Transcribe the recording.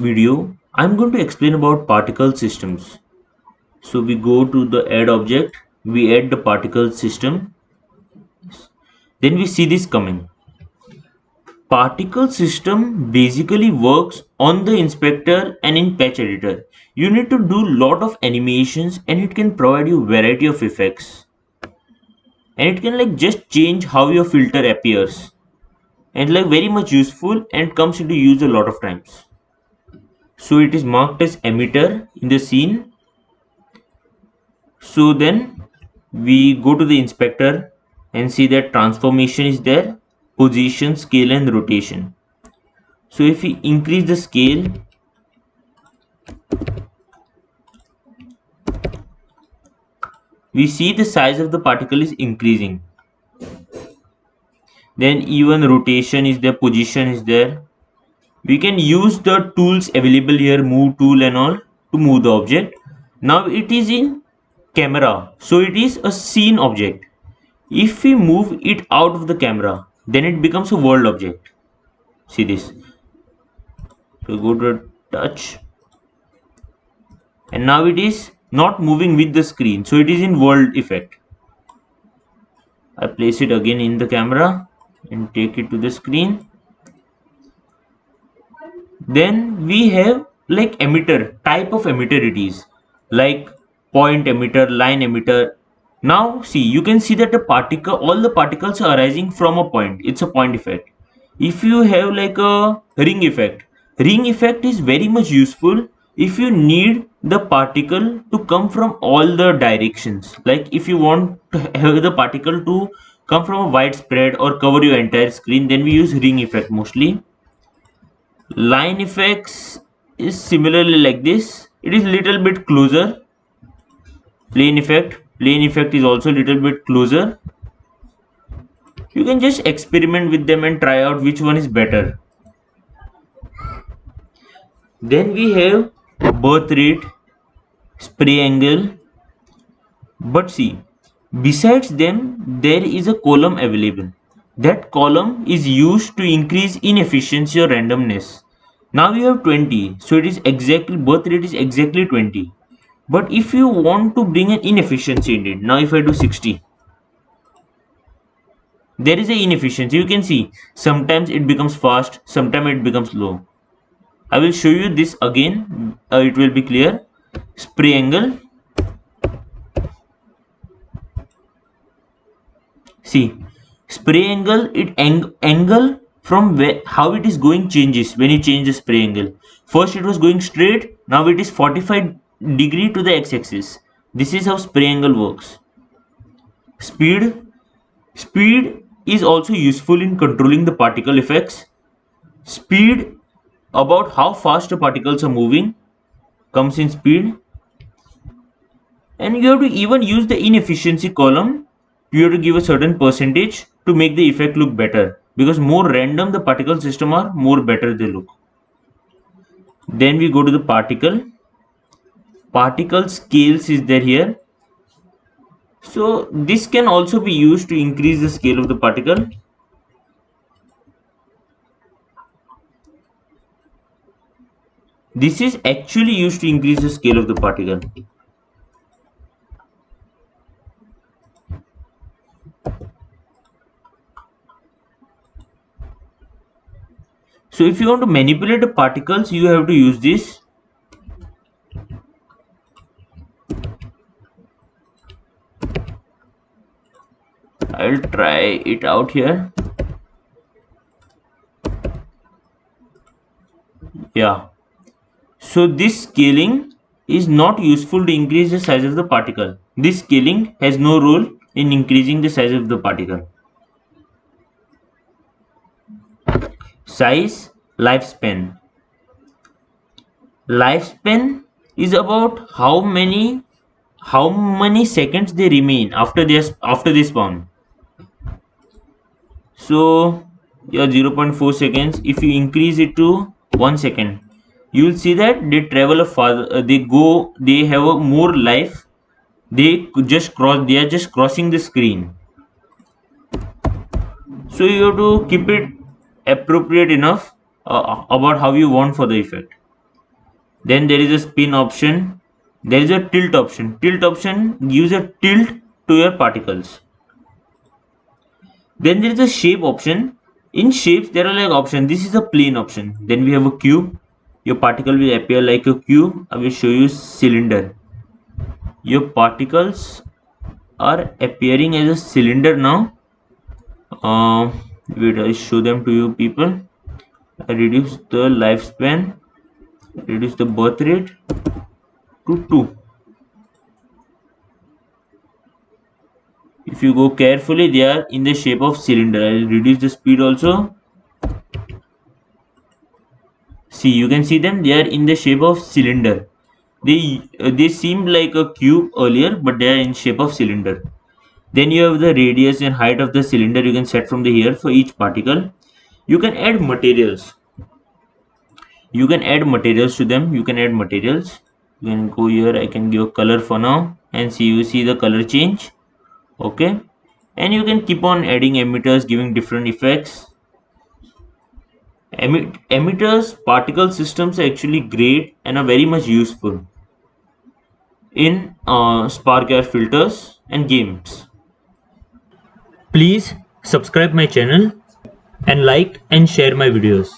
video, I'm going to explain about particle systems. So we go to the add object, we add the particle system, then we see this coming. Particle system basically works on the inspector and in patch editor. You need to do lot of animations and it can provide you variety of effects. And it can like just change how your filter appears. And like very much useful and comes into use a lot of times. So it is marked as emitter in the scene. So then we go to the inspector and see that transformation is there, position, scale and rotation. So if we increase the scale, we see the size of the particle is increasing. Then even rotation is there, position is there. We can use the tools available here, move tool and all, to move the object. Now it is in camera, so it is a scene object. If we move it out of the camera, then it becomes a world object. See this. So go to touch, and now it is not moving with the screen, so it is in world effect. I place it again in the camera and take it to the screen. Then we have like emitter, type of emitter it is, like point emitter, line emitter. Now see, you can see that the particle, all the particles are arising from a point. It's a point effect. If you have like a ring effect is very much useful if you need the particle to come from all the directions. Like if you want to have the particle to come from a wide spread or cover your entire screen, then we use ring effect mostly. Line effects is similarly like this. It is little bit closer. Plane effect is also little bit closer. You can just experiment with them and try out which one is better. Then we have birth rate, spray angle. But see, besides them, there is a column available. That column is used to increase inefficiency or randomness. Now you have 20, so it is exactly, birth rate is exactly 20. But if you want to bring an inefficiency in it, now if I do 60, there is an inefficiency. You can see sometimes it becomes fast, sometimes it becomes low. I will show you this again, it will be clear. Spray angle. See, spray angle, it angle from where how it is going changes when you change the spray angle. First it was going straight, now it is 45 degree to the x-axis. This is how spray angle works. Speed is also useful in controlling the particle effects. Speed, about how fast the particles are moving, comes in speed. And you have to even use the inefficiency column. You have to give a certain percentage to make the effect look better, because more random the particle system are, more better they look. Then we go to the particle scales is there here. So this can also be used to increase the scale of the particle. This is actually used to increase the scale of the particle. So if you want to manipulate the particles, you have to use this. I'll try it out here. Yeah. So this scaling is not useful to increase the size of the particle. This scaling has no role in increasing the size of the particle. Size, lifespan. Lifespan is about how many seconds they remain after they spawn. So yeah, 0.4 seconds. If you increase it to 1 second, you will see that they travel a farther. They have a more life. They are just crossing the screen. So you have to keep it appropriate enough about how you want for the effect. Then there is a spin option. There is a tilt option. Tilt option gives a tilt to your particles. Then there is a shape option. In shapes there are like options. This is a plane option. Then we have a cube. Your particle will appear like a cube. I will show you cylinder. Your particles are appearing as a cylinder now. Wait, I show them to you people. I reduce the lifespan, reduce the birth rate to 2. If you go carefully, they are in the shape of cylinder. I will reduce the speed also. See, you can see them. They are in the shape of cylinder. They seemed like a cube earlier, but they are in shape of cylinder. Then you have the radius and height of the cylinder. You can set from the here for each particle. You can add materials. You can add materials to them. You can add materials. You can go here. I can give a color for now, and see you see the color change. Okay, and you can keep on adding emitters, giving different effects. Emitters particle systems are actually great and are very much useful in SparkAr filters and games. Please subscribe my channel and like and share my videos.